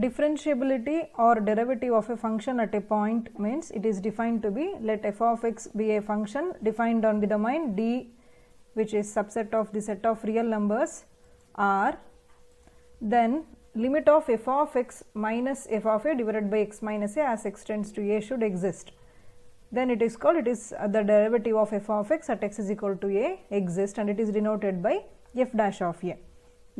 Differentiability or derivative of a function at a point means it is defined to be, let f of x be a function defined on the domain D, which is subset of the set of real numbers R, then limit of f of x minus f of a divided by x minus a as x tends to a should exist. Then it is called, it is the derivative of f of x at x is equal to a exist, and it is denoted by f dash of a.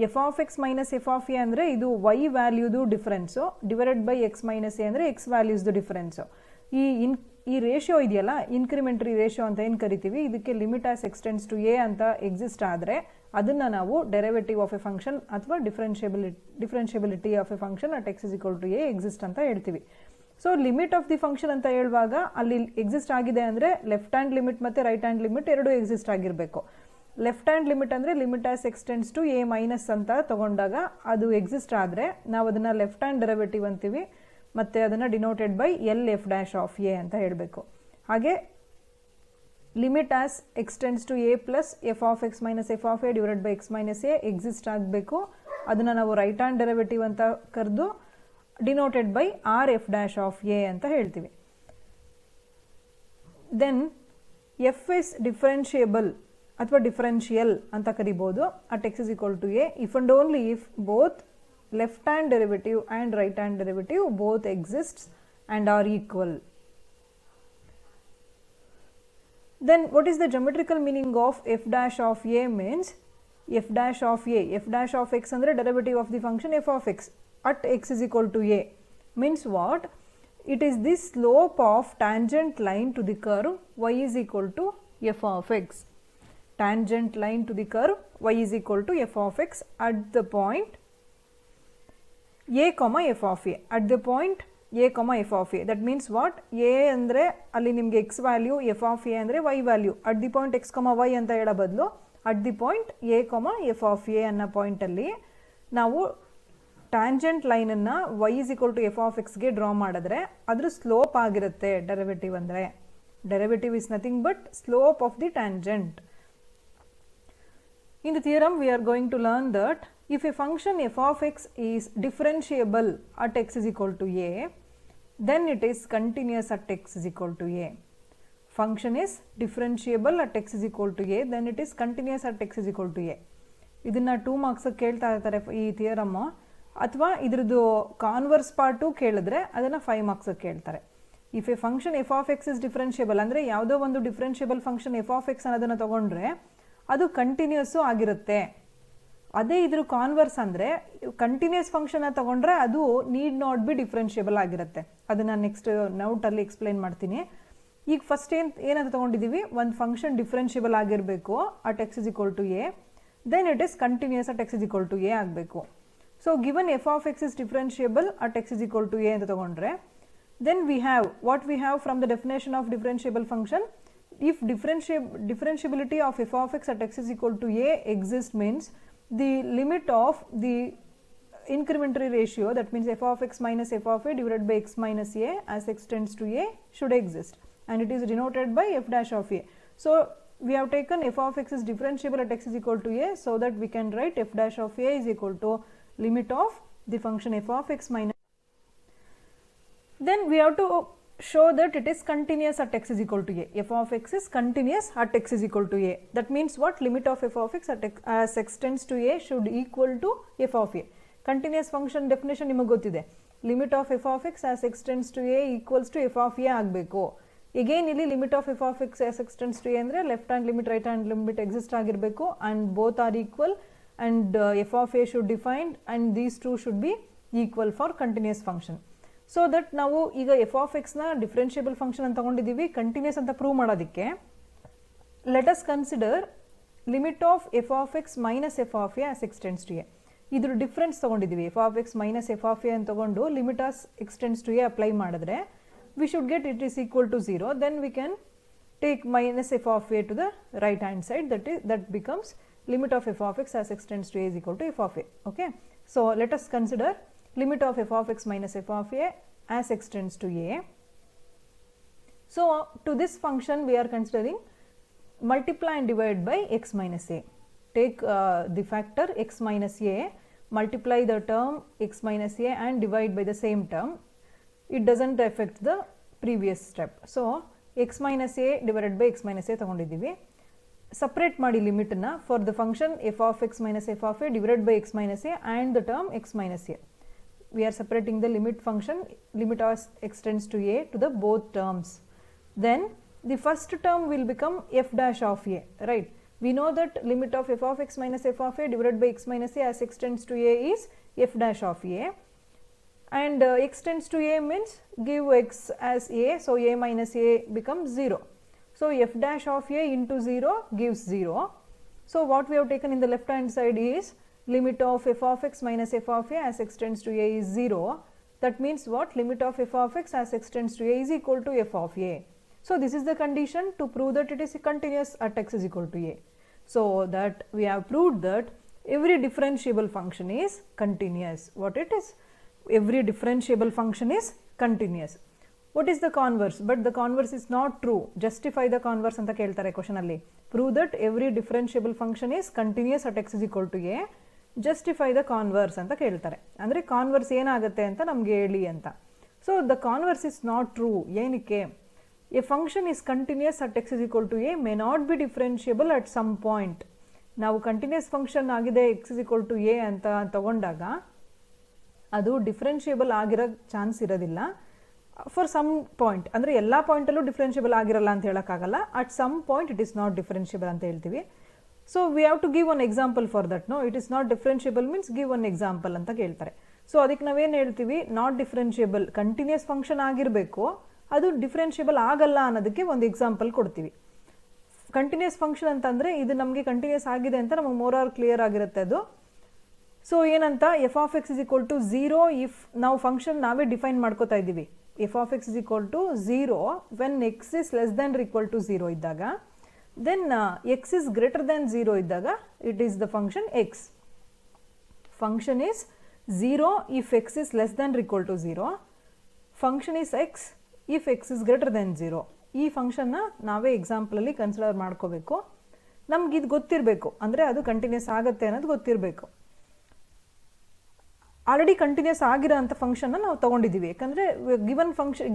f of x minus f of a ಅಂದರೆ ಇದು y ವ್ಯಾಲ್ಯೂದು difference divided by x minus a ಅಂದರೆ x ವ್ಯಾಲ್ಯೂಸ್ದು difference. ಈ ratio ಇದೆಯಲ್ಲ, incrementary ratio ಅಂತ ಏನು ಕರಿತೀವಿ, ಇದಕ್ಕೆ limit as x tends to a ಅಂತ ಎಕ್ಸಿಸ್ಟ್ ಆದರೆ ಅದನ್ನು ನಾವು ಡೆರಿವೇಟಿವ್ ಆಫ್ ಎ ಫಂಕ್ಷನ್ ಅಥವಾ differentiability of a function at x is equal to a exist ಅಂತ ಹೇಳ್ತೀವಿ. So limit of the function ಅಂತ ಹೇಳುವಾಗ ಅಲ್ಲಿ ಎಕ್ಸಿಸ್ಟ್ ಆಗಿದೆ ಅಂದರೆ ಲೆಫ್ಟ್ ಹ್ಯಾಂಡ್ ಲಿಮಿಟ್ ಮತ್ತು ರೈಟ್ ಹ್ಯಾಂಡ್ ಲಿಮಿಟ್ ಎರಡೂ ಎಕ್ಸಿಸ್ಟ್ ಆಗಿರಬೇಕು. ಲೆಫ್ಟ್ ಹ್ಯಾಂಡ್ ಲಿಮಿಟ್ ಅಂದರೆ limit as x tends to a minus ಅಂತ ತಗೊಂಡಾಗ ಅದು ಎಕ್ಸಿಸ್ಟ್ ಆದರೆ ನಾವು ಅದನ್ನು ಲೆಫ್ಟ್ ಹ್ಯಾಂಡ್ ಡೆರಿವೇಟಿವ್ ಅಂತೀವಿ ಮತ್ತು ಅದನ್ನು denoted by L F dash of a ಅಂತ ಹೇಳಬೇಕು. ಹಾಗೆ limit as x tends to a plus f of x minus f of a divided by x minus a exist ಆಗಬೇಕು. ಅದನ್ನು ನಾವು ರೈಟ್ ಹ್ಯಾಂಡ್ ಡೆರಿವೇಟಿವ್ ಅಂತ ಕರೆದು denoted by R F dash of a ಅಂತ ಹೇಳ್ತೀವಿ. ದೆನ್ ಎಫ್ ಇಸ್ ಡಿಫರೆನ್ಷಿಯಬಲ್ ಅಥವಾ differential ಅಂತ ಕರಿಬೋದು at x is equal to a if and only if both left hand derivative and right hand derivative both exists and are equal. Then what is the geometrical meaning of f dash of a means f dash of a, f dash of x ಅಂದರೆ derivative of the function f of x at x is equal to a means what? It is the slope of tangent line to the curve y is equal to f of x. Tangent line to the curve y is equal to f of x at the point a comma f of a. At the point a comma f of a, that means what? a ಅಂದರೆ ಅಲ್ಲಿ ನಿಮಗೆ x value, f of a ಅಂದರೆ y value. At the point x comma y ಅಂತ ಹೇಳೋ ಬದಲು at the point a comma f of a ಅನ್ನೋ ಪಾಯಿಂಟಲ್ಲಿ ನಾವು ಟ್ಯಾಂಜೆಂಟ್ ಲೈನನ್ನು y is equal to f of xಗೆ ಡ್ರಾ ಮಾಡಿದ್ರೆ ಅದ್ರ ಸ್ಲೋಪ್ ಆಗಿರುತ್ತೆ ಡೆರಿವೇಟಿವ್ ಅಂದರೆ. Derivative is nothing but slope of the tangent. In the theorem we are going to learn that if a function f of x is differentiable at x is equal to a, then it is continuous at x is equal to a. Function is differentiable at x is equal to a, then it is continuous at x is equal to a. ಇದನ್ನು 2 marks ಕೇಳ್ತಾ ಇರ್ತಾರೆ ಈ theorem, ಅಥವಾ ಇದ್ರದ್ದು converse part ಕೇಳಿದ್ರೆ ಅದನ್ನು 5 marks ಕೇಳ್ತಾರೆ. If A function F of x is differentiable ಅಂದರೆ ಯಾವುದೋ ಒಂದು differentiable function F of X ಅನ್ನೋದನ್ನು ತೊಗೊಂಡ್ರೆ ಅದು ಕಂಟಿನ್ಯೂಸು ಆಗಿರುತ್ತೆ. ಅದೇ ಇದ್ರ ಕಾನ್ವರ್ಸ್ ಅಂದರೆ ಕಂಟಿನ್ಯೂಸ್ ಫಂಕ್ಷನ್ನ ತೊಗೊಂಡ್ರೆ ಅದು ನೀಡ್ ನಾಟ್ ಬಿ ಡಿಫ್ರೆನ್ಷಿಯಬಲ್ ಆಗಿರುತ್ತೆ. ಅದನ್ನು ನೆಕ್ಸ್ಟ್ ನೋಟಲ್ಲಿ ಎಕ್ಸ್ಪ್ಲೈನ್ ಮಾಡ್ತೀನಿ. ಈಗ ಫಸ್ಟ್ ಏನಂತ ತೊಗೊಂಡಿದ್ದೀವಿ, ಒಂದು ಫಂಕ್ಷನ್ ಡಿಫ್ರೆನ್ಷಿಯಬಲ್ ಆಗಿರಬೇಕು at x is equal to a, then it is continuous at x is equal to a ಆಗಬೇಕು. So given f of x is differentiable at x is equal to a ಅಂತ ತೊಗೊಂಡ್ರೆ then we have what we have from the definition of differentiable function. If differentiability of f of x at x is equal to a exists means the limit of the incrementary ratio, that means f of x minus f of a divided by x minus a as x tends to a should exist, and it is denoted by f dash of a. So we have taken f of x is differentiable at x is equal to a, so that we can write f dash of a is equal to limit of the function f of x minus. Then we have to show that it is continuous at x is equal to a. f of x is continuous at x is equal to a. That means what? Limit of f of x at x, as x tends to a should equal to f of a. Continuous function definition ನಿಮಗೆ ಗೊತ್ತಿದೆ. Limit of f of x as x tends to a equals to f of a ಆಗಬೇಕು. Again ಇಲ್ಲಿ limit of f of x as x tends to a ಅಂದರೆ left hand limit right hand limit exist ಆಗಿರಬೇಕು, and both are equal, and f of a should defined, and these two should be equal for continuous function. So that ನಾವು ಈಗ f of ಎಕ್ಸ್ನ differentiable function ಅಂತ ತಗೊಂಡಿದ್ದೀವಿ continuous ಅಂತ prove ಮಾಡೋದಕ್ಕೆ. Let us consider limit of f of x minus f of a as x tends to a. ಇದ್ರ difference ತೊಗೊಂಡಿದ್ದೀವಿ, f of x minus f of a ಅಂತ ತೊಗೊಂಡು limit as x tends to a apply ಮಾಡಿದ್ರೆ we should get it is equal to 0. Then we can take minus f of a to the right hand side, that becomes limit of f of x as x tends to a is equal to f of a. Okay, so let us consider limit of f of x minus f of a as x tends to a. So to this function we are considering multiply and divide by x minus a. Take the factor x minus a, multiply the term x minus a and divide by the same term, it doesn't affect the previous step. So x minus a divided by x minus a ತಗೊಂಡಿದ್ದೀವಿ. Separate ಮಾಡಿ limit ನ for the function f of x minus f of a divided by x minus a and the term x minus a. We are separating the limit function, limit as x tends to a, to the both terms. Then the first term will become f dash of a, right? We know that limit of f of x minus f of a divided by x minus a as x tends to a is f dash of a, and x tends to a means give x as a, so a minus a becomes 0. So f dash of a into 0 gives 0. So what we have taken in the left hand side is limit of f of x minus f of a as x tends to a is 0. That means what? Limit of f of x as x tends to a is equal to f of a. So this is the condition to prove that it is continuous at x is equal to a. So that we have proved that every differentiable function is continuous. What it is? Every differentiable function is continuous. What is the converse? But the converse is not true. Justify the converse anta keltare question alli. Prove that every differentiable function is continuous at x is equal to a. Justify the converse anta keltare. Andre converse ಏನಾಗುತ್ತೆ ಅಂತ ನಮಗೆ ಹೇಳಿ ಅಂತ. So the converse is not true. ಏನಕ್ಕೆ? A function is continuous at x is equal to a may not be differentiable at some point. ನಾವು continuous function ಆಗಿದೆ x is equal to a ಅಂತ ತಗೊಂಡಾಗ ಅದು ಡಿಫರೆನ್ಷಿಯಬಲ್ ಆಗಿರೋ chance ಇರೋದಿಲ್ಲ for some point. ಅಂದರೆ ಎಲ್ಲ ಪಾಯಿಂಟಲ್ಲೂ ಡಿಫರೆನ್ಷಿಯಬಲ್ ಆಗಿರಲ್ಲ ಅಂತ ಹೇಳೋಕ್ಕಾಗಲ್ಲ. At some point it is not differentiable ಅಂತ ಹೇಳ್ತೀವಿ. So we have to give one example for that. No, it is not differentiable means give one example ಅಂತ ಕೇಳ್ತಾರೆ. ಸೊ ಅದಕ್ಕೆ ನಾವೇನು ಹೇಳ್ತೀವಿ? ನಾಟ್ ಡಿಫರೆನ್ಷಿಯಬಲ್, ಕಂಟಿನ್ಯೂಸ್ ಫಂಕ್ಷನ್ ಆಗಿರಬೇಕು, ಅದು ಡಿಫರೆನ್ಷಿಯಬಲ್ ಆಗಲ್ಲ ಅನ್ನೋದಕ್ಕೆ ಒಂದು ಎಕ್ಸಾಂಪಲ್ ಕೊಡ್ತೀವಿ. ಕಂಟಿನ್ಯೂಸ್ ಫಂಕ್ಷನ್ ಅಂತಂದರೆ ಇದು ನಮಗೆ ಕಂಟಿನ್ಯೂಸ್ ಆಗಿದೆ ಅಂತ ನಮಗೆ ಮೋರ್ ಆರ್ ಕ್ಲಿಯರ್ ಆಗಿರುತ್ತೆ ಅದು. ಸೊ ಏನಂತ, f of x is equal to 0 if ನಾವು ಫಂಕ್ಷನ್ ನಾವೇ ಡಿಫೈನ್ ಮಾಡ್ಕೋತಾ ಇದ್ದೀವಿ. F of x is equal to 0 when x is less than or equal to 0 ಇದ್ದಾಗ, then x is greater than 0 ಇದ್ದಾಗ it is the function x. Function is 0 if x is less than or equal to 0. Function is x if x is greater than 0. ಈ ಫಂಕ್ಷನ್ನ ನಾವೇ ಎಕ್ಸಾಂಪಲಲ್ಲಿ consider ಮಾಡ್ಕೋಬೇಕು. ನಮ್ಗೆ ಇದು ಗೊತ್ತಿರಬೇಕು, ಅಂದರೆ ಅದು ಕಂಟಿನ್ಯೂಸ್ ಆಗುತ್ತೆ ಅನ್ನೋದು ಗೊತ್ತಿರಬೇಕು. ಆಲ್ರೆಡಿ ಕಂಟಿನ್ಯೂಸ್ ಆಗಿರೋ ಅಂಥ ಫಂಕ್ಷನ್ನ ನಾವು ತೊಗೊಂಡಿದ್ದೀವಿ. ಯಾಕಂದರೆ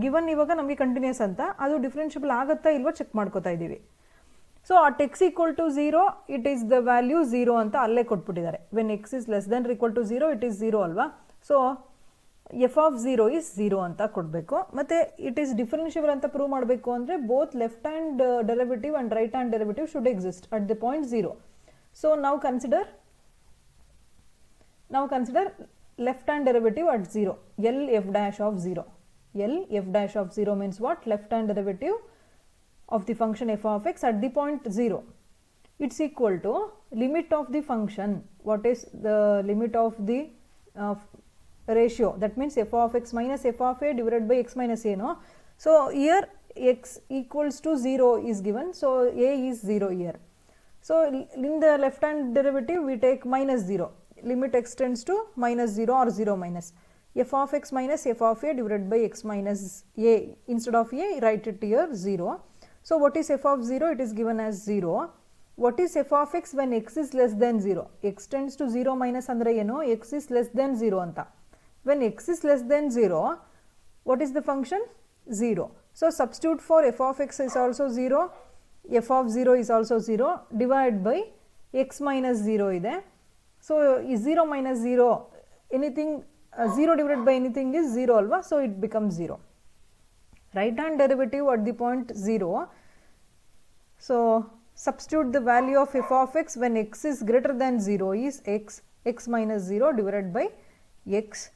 ಗಿವನ್ ಇವಾಗ ನಮಗೆ ಕಂಟಿನ್ಯೂಸ್ ಅಂತ, ಅದು ಡಿಫ್ರೆನ್ಷಿಯಬಲ್ ಆಗುತ್ತಾ ಇಲ್ವೋ ಚೆಕ್ ಮಾಡ್ಕೋತಾ ಇದ್ದೀವಿ. So at x equal to 0 it is the value 0 ಅಂತ ಅಲ್ಲೇ ಕೊಟ್ಬಿಟ್ಟಿದ್ದಾರೆ. When x is less than equal to 0 it is 0 ಅಲ್ವಾ. ಸೊ ಎಫ್ ಆಫ್ 0 ಈಸ್ 0 ಅಂತ ಕೊಡಬೇಕು. ಮತ್ತು ಇಟ್ ಈಸ್ ಡಿಫರೆನ್ಷಿಯಬಲ್ ಅಂತ ಪ್ರೂವ್ ಮಾಡಬೇಕು ಅಂದರೆ both left hand derivative and right hand derivative should exist at the point 0. So ನಾವು consider left hand derivative at 0, L f dash of 0. L f dash of 0 means what? Left hand derivative of the function f of x at the point 0. It's equal to limit of the function. What is the limit of the ratio? That means f of x minus f of a divided by x minus a, no? So here x equals to 0 is given, so a is 0 here. So in the left hand derivative we take minus 0. Limit x tends to minus 0 or 0 minus. F of x minus f of a divided by x minus a. Instead of a, write it here 0. So what is f of 0? It is given as 0. What is f of x when x is less than 0? X tends to 0 minus andre eno, x is less than 0 anta. When x is less than 0, what is the function? 0. So substitute for f of x is also 0, f of 0 is also 0, divide by x minus 0 ide. So 0 minus 0, anything 0 divided by anything is 0 alva, so it becomes 0. Right hand derivative at the point 0. So substitute the value of f of x when x is greater than 0 is x minus 0 divided by x,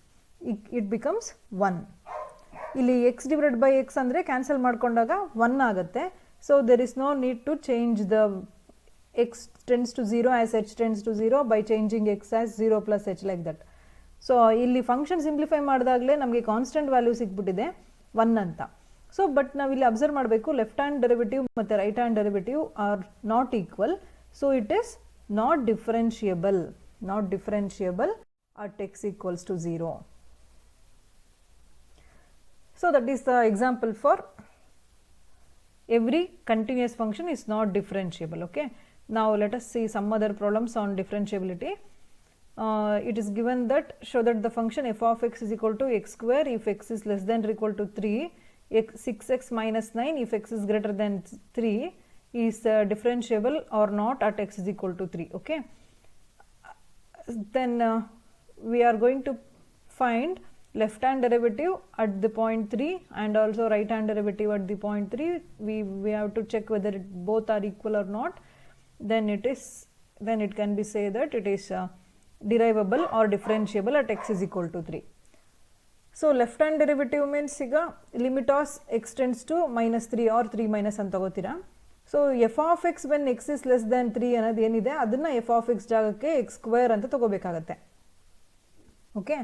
it becomes 1. ಇಲ್ಲಿ x divided by x ಅಂದರೆ cancel ಮಾಡ್ಕೊಂಡಾಗ 1 ಆಗುತ್ತೆ. So there is no need to change the x tends to 0 as h tends to 0 by changing x as 0 plus h like that. So ಇಲ್ಲಿ function simplify ಮಾಡಿದಾಗಲೇ ನಮಗೆ constant value ಸಿಕ್ಬಿಟ್ಟಿದೆ 1 ಅಂತ. So but ನಾವಿಲ್ಲಿ observe ಮಾಡಬೇಕು, left hand derivative ಮತ್ತು right hand derivative are not equal. So it is not differentiable at x equals to 0. So that is the example for every continuous function is not differentiable. Okay. Now let us see some other problems on differentiability. it is given that show that the function f of x is equal to x square if x is less than or equal to 3, 6x minus 9 if x is greater than 3 is differentiable or not at x is equal to 3. Okay, then we are going to find left hand derivative at the point 3 and also right hand derivative at the point 3. We have to check whether both are equal or not. Then it can be say that it is derivable or differentiable at x is equal to 3. So left hand derivative means ಈಗ limit of x tends to minus 3 or 3 minus ಅಂತ ತಗೋತೀರಾ. So f of x when x is less than 3 ಅನ್ನೋದು ಏನಿದೆ ಅದನ್ನು f of x ಜಾಗಕ್ಕೆ x square ಅಂತ ತಗೋಬೇಕಾಗತ್ತೆ. Okay,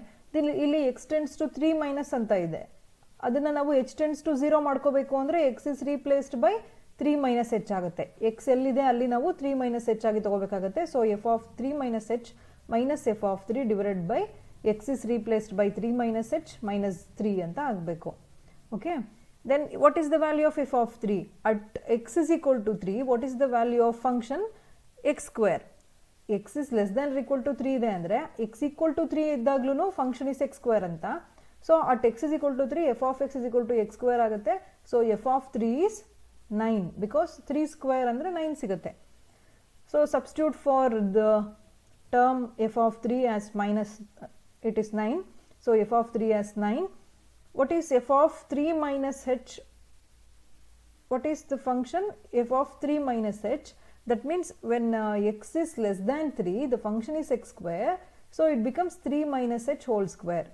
ಇಲ್ಲಿ ಎಕ್ಸ್ ಟೆನ್ಸ್ ಟು 3 ಮೈನಸ್ ಅಂತ ಇದೆ, ಅದನ್ನು ನಾವು ಎಚ್ ಟೆನ್ಸ್ ಟು 0 ಮಾಡ್ಕೋಬೇಕು ಅಂದರೆ x is replaced by 3 minus h ಆಗುತ್ತೆ. ಎಕ್ಸ್ ಎಲ್ಲಿದೆ ಅಲ್ಲಿ ನಾವು 3 ಮೈನಸ್ ಎಚ್ ಆಗಿ ತಗೋಬೇಕಾಗುತ್ತೆ. So f of 3 minus h minus f of 3 divided by x is replaced by 3 minus h minus 3 ಅಂತ ಆಗಬೇಕು. Okay, then what is the value of f of 3? At x is equal to 3, what is the value of function x square? x is less than or equal to 3 ಇದೆ ಅಂದರೆ x equal to 3 ಇದ್ದಾಗ್ಲೂ function is x square ಅಂತ. So at x is equal to 3, f of x is equal to x square ಆಗುತ್ತೆ. So f of 3 is 9 because 3 square ಅಂದರೆ 9 ಸಿಗುತ್ತೆ. So substitute for the term f of 3 as minus, it is 9. So f of 3 as 9. What is f of 3 minus h? What is the function f of 3 minus h? That means when x is less than 3, the function is x square. So it becomes 3 minus h whole square.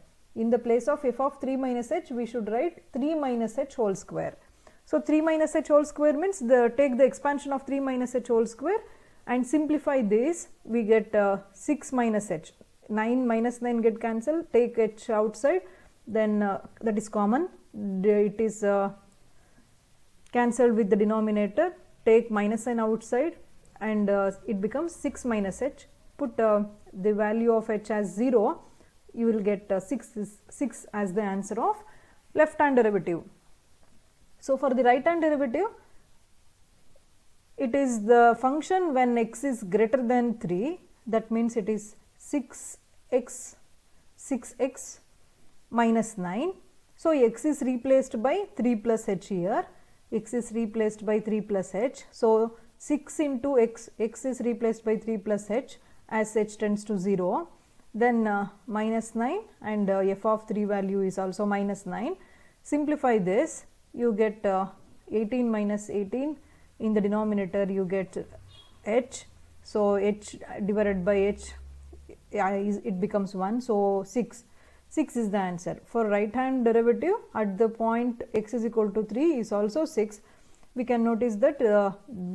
In the place of f of 3 minus h, we should write 3 minus h whole square. So 3 minus h whole square means take the expansion of 3 minus h whole square and simplify this. We get 6 minus h. 9 minus 9 get cancelled. Take h outside. Then that is common, it is cancelled with the denominator. Take minus sign outside and it becomes 6 minus h. Put the value of h as 0, you will get 6 as the answer of left hand derivative. So for the right hand derivative, it is the function when x is greater than 3, that means it is 6x minus 9. So x is replaced by 3 plus h here. X is replaced by 3 plus h. So 6 into x is replaced by 3 plus h as h tends to 0. Then minus 9 and f of 3 value is also minus 9. Simplify this, you get 18 minus 18. In the denominator you get h. So h divided by h, it becomes 1. So 6 is the answer. For right hand derivative at the point x is equal to 3 is also 6. We can notice that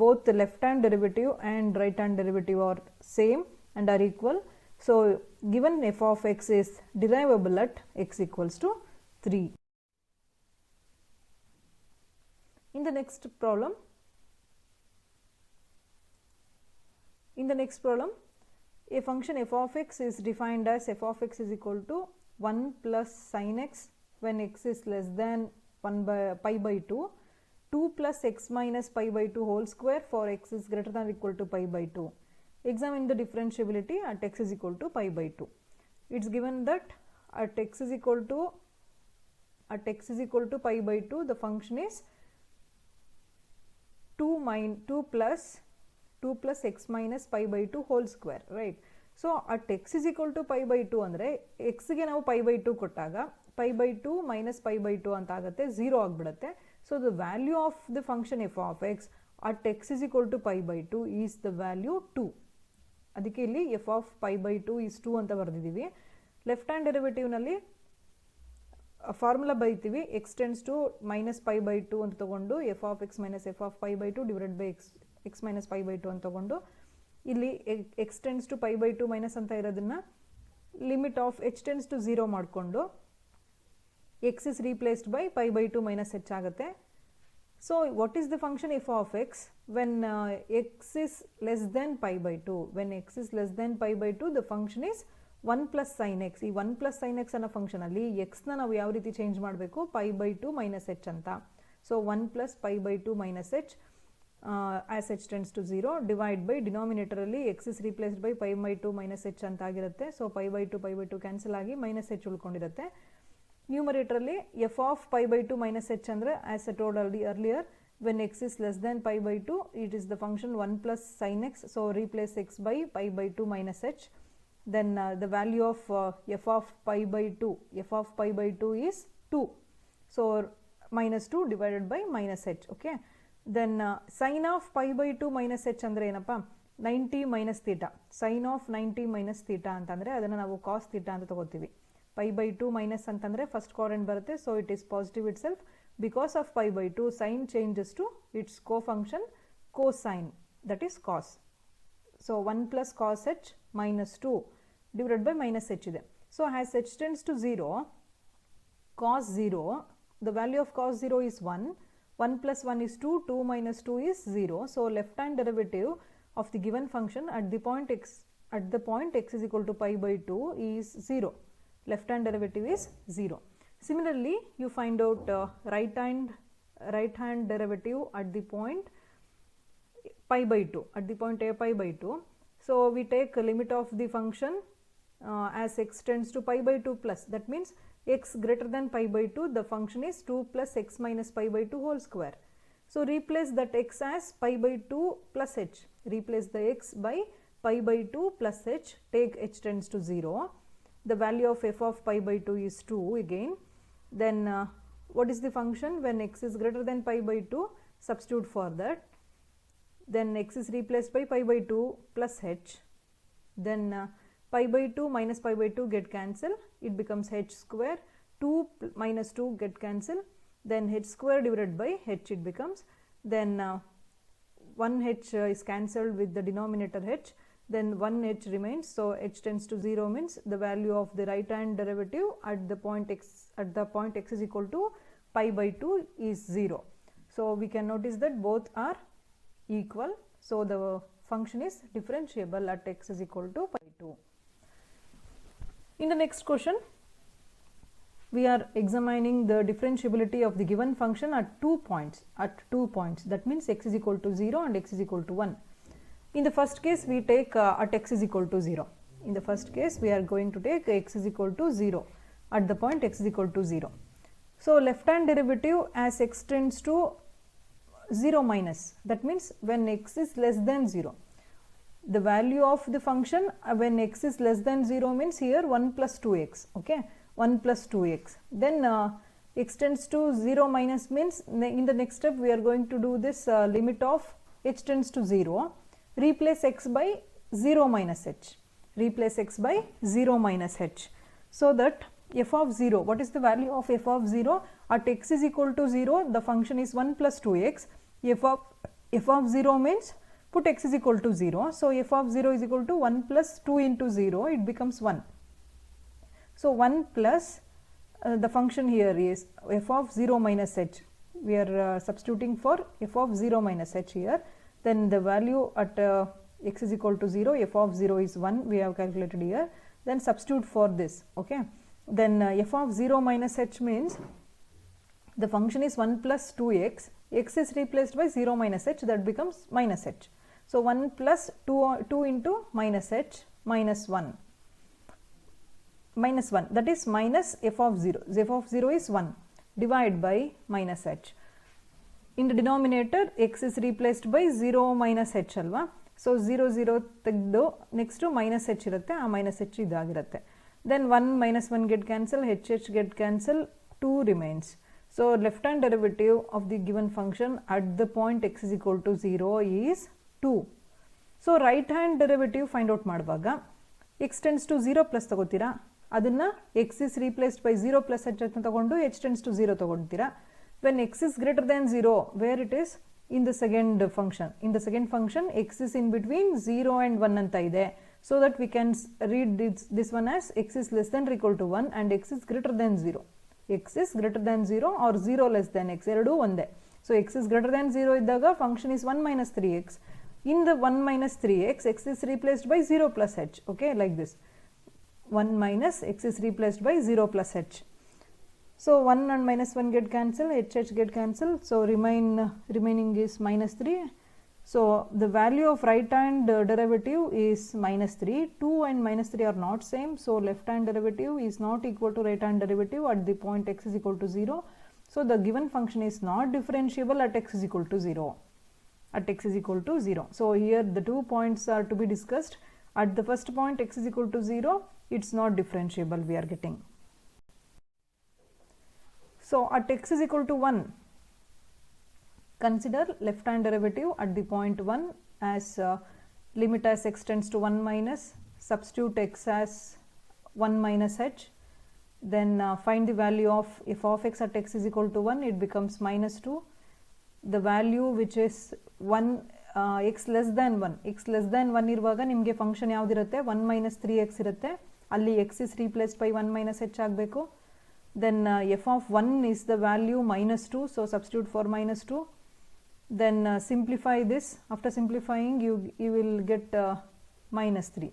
both the left hand derivative and right hand derivative are same and are equal. So given f of x is derivable at x equals to 3. In the next problem, a function f of x is defined as f of x is equal to 1 plus sin x when x is less than pi by 2, 2 plus x minus pi by 2 whole square for x is greater than or equal to pi by 2. Examine the differentiability at x is equal to pi by 2. It's given that at x is equal to pi by 2, the function is 2 plus x minus pi by 2 whole square, right? So at x is equal to pi by 2 ಅಂದರೆ x ಗೆ ನಾವು pi by 2 ಕೊಟ್ಟಾಗ pi by 2 minus pi by 2 ಅಂತ ಆಗುತ್ತೆ, 0 ಆಗಿಬಿಡುತ್ತೆ. So the value of the function f of x at x is equal to pi by 2 is the value 2. ಅದಕ್ಕೆ ಇಲ್ಲಿ f of pi by 2 is 2 ಅಂತ ಬರೆದಿದ್ದೀವಿ. Left hand ಡೆರಿವೇಟಿವ್ನಲ್ಲಿ formula ಬರೀತೀವಿ, x tends to minus pi by 2 ಅಂತ ತಗೊಂಡು f of x minus f of pi by 2 divided by x minus pi by 2 ಅಂತ ತಗೊಂಡು ಇಲ್ಲಿ x tends to pi by 2 minus ಅಂತ ಇರೋದನ್ನ limit of h tends to 0 ಮಾಡಿಕೊಂಡು x is replaced by pi by 2 minus h ಆಗುತ್ತೆ. So what is the function f of x when x is less than pi by 2? When x is less than pi by 2, the function is 1 plus sin x. ಈ 1 plus sin x ಅನ್ನೋ function ಅಲ್ಲಿ x ನ ನಾವು ಯಾವ ರೀತಿ change ಮಾಡಬೇಕು, pi by 2 minus h ಅಂತ. So 1 plus pi by 2 minus h as h tends to 0 divide by denominator ಅಲ್ಲಿ x is replaced by pi by 2 minus h ಅಂತ ಆಗಿರುತ್ತೆ. ಸೊ pi by 2 ಕ್ಯಾನ್ಸಲ್ ಆಗಿ minus h ಉಳ್ಕೊಂಡಿರುತ್ತೆ. ನ್ಯೂಮರೇಟರ್ ಅಲ್ಲಿ f of pi by 2 minus h ಅಂದರೆ as I told earlier when x is less than pi by 2 it is the function 1 plus sin x. So replace x by pi by 2 minus h. Then the value of f of pi by 2 is 2. So minus 2 divided by minus h. Okay. Then sin of pi by 2 minus h ಅಂದರೆ ಏನಪ್ಪ 90 minus theta. Sin of 90 minus theta ಅಂತಂದರೆ ಅದನ್ನು ನಾವು cos theta ಅಂತ ತಗೋತೀವಿ. pi by 2 minus ಅಂತಂದರೆ first quadrant ಬರುತ್ತೆ. So it is positive itself. Because of pi by 2 sin changes to its co-function cosine, that is cos. So 1 plus cos h minus 2 divided by minus h ಇದೆ. So as h tends to 0, cos 0, the value of cos 0 is 1. 1 plus 1 is 2, 2 minus 2 is 0. So left hand derivative of the given function at the point x is equal to pi by 2 is 0. Left hand derivative is 0. Similarly, you find out right hand derivative at the point pi by 2, at the point a pi by 2. So we take a limit of the function as x tends to pi by 2 plus, that means x greater than pi by 2, the function is 2 plus x minus pi by 2 whole square. So replace that x as pi by 2 plus h. Replace the x by pi by 2 plus h. Take h tends to 0. The value of f of pi by 2 is 2 again. Then what is the function when x is greater than pi by 2? Substitute for that. Then x is replaced by pi by 2 plus h. Then pi by 2 minus pi by 2 get cancelled. It becomes h square. 2 minus 2 get cancelled. Then h square divided by h it becomes. Then 1h is cancelled with the denominator h. Then 1h remains. So h tends to 0 means the value of the right hand derivative at the point x is equal to pi by 2 is 0. So we can notice that both are equal. So the function is differentiable at x is equal to pi 2. In the next question, we are examining the differentiability of the given function at 2 points. That means x is equal to 0 and x is equal to 1. In the first case, we take at x is equal to 0. In the first case, we are going to take x is equal to 0 at the point x is equal to 0. So left hand derivative as x tends to 0 minus, that means when x is less than 0. The value of the function when x is less than 0 means here 1 plus 2x. Okay, 1 plus 2x. Then x tends to 0 minus means in the next step we are going to do this limit of h tends to 0. Replace x by 0 minus h. Replace x by 0 minus h. So that f of 0, what is the value of f of 0? At x is equal to 0, the function is 1 plus 2x. F of 0 means put x is equal to 0. So f of 0 is equal to 1 plus 2 into 0, it becomes 1. So 1 plus the function here is f of 0 minus h. We are substituting for f of 0 minus h here. Then the value at x is equal to 0, f of 0 is 1, we have calculated here. Then substitute for this. Okay. Then f of 0 minus h means the function is 1 plus 2x. X is replaced by 0 minus h, that becomes minus h. So 1 plus 2 into minus h minus 1. Minus 1, that is minus f of 0. F of 0 is 1. Divide by minus h. In the denominator, x is replaced by 0 minus h alva. So 0 0 ತೆಗೆದು next to minus h ಇರುತ್ತೆ, ಆ minus h ಇದಾಗಿರುತ್ತೆ. Then 1 minus 1 get cancelled, h get cancelled, 2 remains. So left hand derivative of the given function at the point x is equal to 0 is 2. So right hand derivative find out ಮಾಡುವಾಗ x tends to 0 plus ತಗೋತೀರಾ, ಅದನ್ನ x is replaced by 0 plus h ಅಂತ ತಗೊಂಡು h tends to 0 ತಗೊಳ್ತೀರಾ. When x is greater than 0, where it is in the second function. In the second function, x is in between 0 and 1 anta ide. So that we can read this one as x is less than or equal to 1 and x is greater than 0. X is greater than 0 or 0 less than x. Eradu onde. So x is greater than 0 iddaga function is 1 minus 3x. In the 1 minus 3x, x is replaced by 0 plus h. Okay, like this. 1 minus x is replaced by 0 plus h. So 1 and minus 1 get cancelled, h get cancelled. So remaining is minus 3 So the value of right hand derivative is minus 3. 2 and minus 3 are not same. So left hand derivative is not equal to right hand derivative at the point x is equal to 0. So the given function is not differentiable at x is equal to 0. At x is equal to 0. So here the 2 points are to be discussed. At the first point x is equal to 0, it's not differentiable we are getting. So at x is equal to 1, consider left hand derivative at the point 1 as limit as x tends to 1 minus, substitute x as 1 minus h, then find the value of f of x at x is equal to 1, it becomes minus 2. The value which is 1 x less than 1 ಇರುವಾಗ ನಿಮಗೆ function ಯಾವುದಿರುತ್ತೆ 1 minus 3x ಇರುತ್ತೆ, ಅಲ್ಲಿ x is replaced by 1 minus h ಆಗಬೇಕು. Then f of 1 is the value minus 2, so substitute for minus 2. Then simplify this. After simplifying you will get minus 3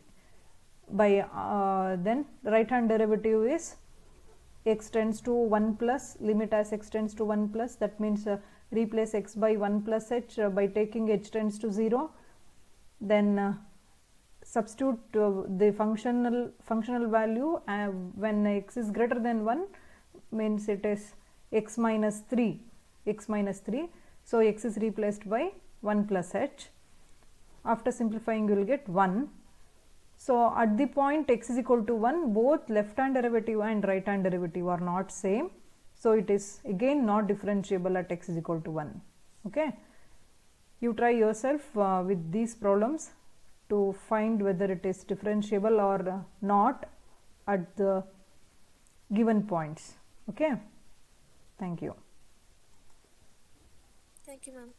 by then the right hand derivative is x tends to 1 plus, limit as x tends to 1 plus, that means replace x by 1 plus h by taking h tends to 0. Then substitute the functional value when x is greater than 1, means it is x minus 3. So x is replaced by 1 plus h. After simplifying you will get 1. So at the point x is equal to 1, both left hand derivative and right hand derivative are not same. So it is again not differentiable at x is equal to 1. Okay. You try yourself with these problems to find whether it is differentiable or not at the given points. Okay. Thank you. Thank you, ma'am.